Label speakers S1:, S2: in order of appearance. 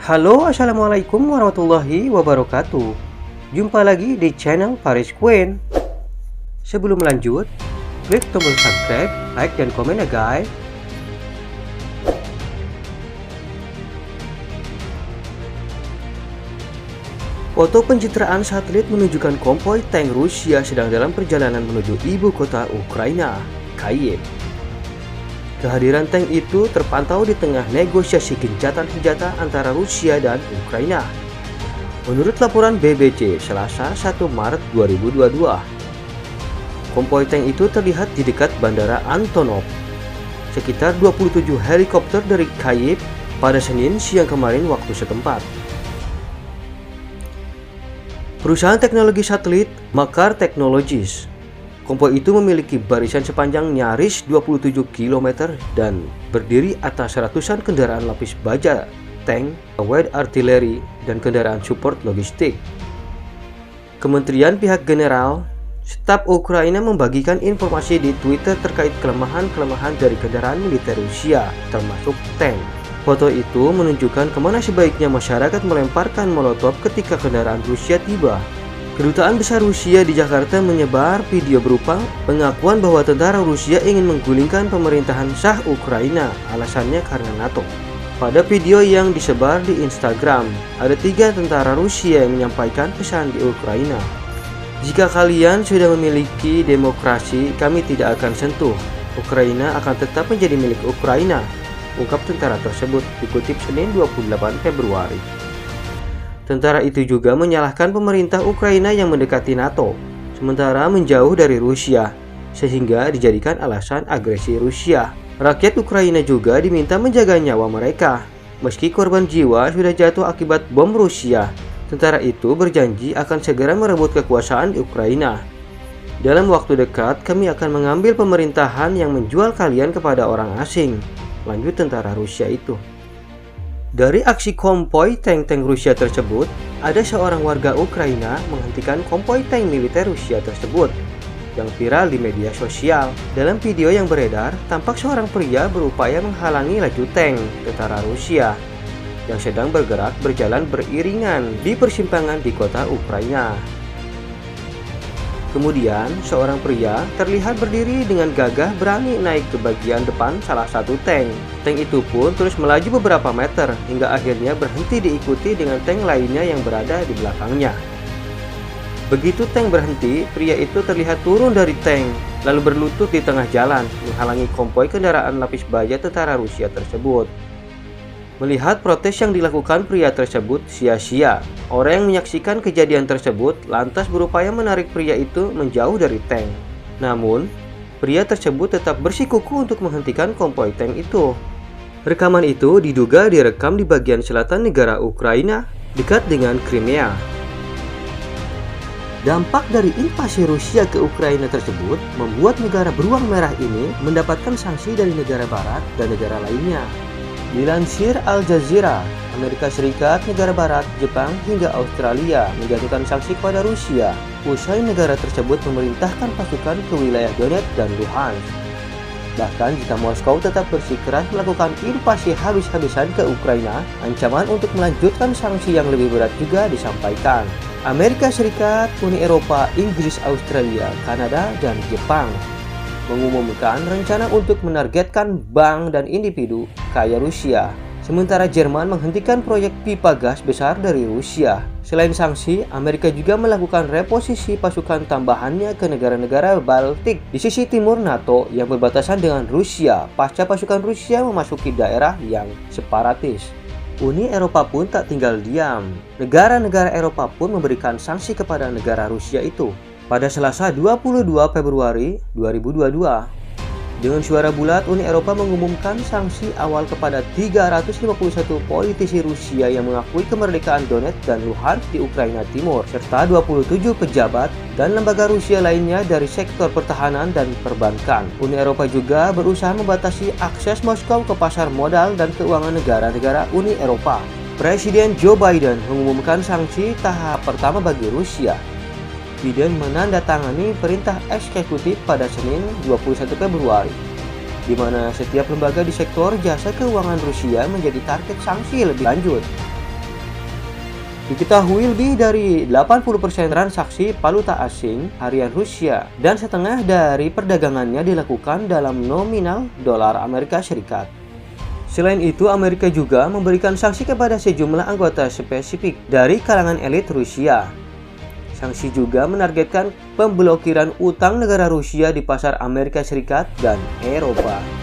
S1: Halo, assalamualaikum warahmatullahi wabarakatuh. Jumpa lagi di channel Paris Queen. Sebelum lanjut, klik tombol subscribe, like, dan komen ya guys. Foto pencitraan satelit menunjukkan konvoi tank Rusia sedang dalam perjalanan menuju ibu kota Ukraina, Kyiv. Kehadiran tank itu terpantau di tengah negosiasi gencatan senjata antara Rusia dan Ukraina. Menurut laporan BBC Selasa 1 Maret 2022, konvoi tank itu terlihat di dekat Bandara Antonov. Sekitar 27 helikopter dari Kyiv pada Senin siang kemarin waktu setempat. Perusahaan teknologi satelit Makar Technologies. Konvoi itu memiliki barisan sepanjang nyaris 27 km dan berdiri atas ratusan kendaraan lapis baja, tank, light artileri, dan kendaraan support logistik. Kementerian Pihak General Staf Ukraina membagikan informasi di Twitter terkait kelemahan-kelemahan dari kendaraan militer Rusia, termasuk tank. Foto itu menunjukkan kemana sebaiknya masyarakat melemparkan molotov ketika kendaraan Rusia tiba. Kedutaan Besar Rusia di Jakarta menyebar video berupa pengakuan bahwa tentara Rusia ingin menggulingkan pemerintahan sah Ukraina, alasannya karena NATO. Pada video yang disebar di Instagram, ada 3 tentara Rusia yang menyampaikan pesan di Ukraina. Jika kalian sudah memiliki demokrasi, kami tidak akan sentuh. Ukraina akan tetap menjadi milik Ukraina, ungkap tentara tersebut, dikutip Senin 28 Februari. Tentara itu juga menyalahkan pemerintah Ukraina yang mendekati NATO, sementara menjauh dari Rusia, sehingga dijadikan alasan agresi Rusia. Rakyat Ukraina juga diminta menjaga nyawa mereka. Meski korban jiwa sudah jatuh akibat bom Rusia, tentara itu berjanji akan segera merebut kekuasaan di Ukraina. Dalam waktu dekat, kami akan mengambil pemerintahan yang menjual kalian kepada orang asing, lanjut tentara Rusia itu. Dari aksi konvoi tank-tank Rusia tersebut, ada seorang warga Ukraina menghentikan konvoi tank militer Rusia tersebut yang viral di media sosial. Dalam video yang beredar, tampak seorang pria berupaya menghalangi laju tank tentara Rusia yang sedang bergerak berjalan beriringan di persimpangan di kota Ukraina. Kemudian, seorang pria terlihat berdiri dengan gagah berani naik ke bagian depan salah satu tank. Tank itu pun terus melaju beberapa meter hingga akhirnya berhenti diikuti dengan tank lainnya yang berada di belakangnya. Begitu tank berhenti, pria itu terlihat turun dari tank lalu berlutut di tengah jalan menghalangi konvoi kendaraan lapis baja tentara Rusia tersebut. Melihat protes yang dilakukan pria tersebut sia-sia, orang yang menyaksikan kejadian tersebut lantas berupaya menarik pria itu menjauh dari tank. Namun, pria tersebut tetap bersikukuh untuk menghentikan konvoi tank itu. Rekaman itu diduga direkam di bagian selatan negara Ukraina, dekat dengan Crimea. Dampak dari invasi Rusia ke Ukraina tersebut membuat negara beruang merah ini mendapatkan sanksi dari negara barat dan negara lainnya. Dilansir Al Jazeera, Amerika Serikat, negara barat, Jepang, hingga Australia menjatuhkan sanksi kepada Rusia usai negara tersebut memerintahkan pasukan ke wilayah Donetsk dan Luhansk. Bahkan jika Moskow tetap bersikeras melakukan invasi habis-habisan ke Ukraina, ancaman untuk melanjutkan sanksi yang lebih berat juga disampaikan. Amerika Serikat, Uni Eropa, Inggris, Australia, Kanada, dan Jepang mengumumkan rencana untuk menargetkan bank dan individu kaya Rusia. Sementara Jerman menghentikan proyek pipa gas besar dari Rusia. Selain sanksi, Amerika juga melakukan reposisi pasukan tambahannya ke negara-negara Baltik di sisi timur NATO yang berbatasan dengan Rusia pasca pasukan Rusia memasuki daerah yang separatis. Uni Eropa pun tak tinggal diam. Negara-negara Eropa pun memberikan sanksi kepada negara Rusia itu. Pada Selasa 22 Februari 2022, dengan suara bulat Uni Eropa mengumumkan sanksi awal kepada 351 politisi Rusia yang mengakui kemerdekaan Donetsk dan Luhansk di Ukraina Timur, serta 27 pejabat dan lembaga Rusia lainnya dari sektor pertahanan dan perbankan. Uni Eropa juga berusaha membatasi akses Moskow ke pasar modal dan keuangan negara-negara Uni Eropa. Presiden Joe Biden mengumumkan sanksi tahap pertama bagi Rusia. Biden menandatangani perintah eksekutif pada Senin 21 Februari, di mana setiap lembaga di sektor jasa keuangan Rusia menjadi target sanksi lebih lanjut. Diketahui lebih dari 80% transaksi valuta asing harian Rusia dan setengah dari perdagangannya dilakukan dalam nominal dolar Amerika Serikat. Selain itu, Amerika juga memberikan sanksi kepada sejumlah anggota spesifik dari kalangan elit Rusia. Sanksi juga menargetkan pemblokiran utang negara Rusia di pasar Amerika Serikat dan Eropa.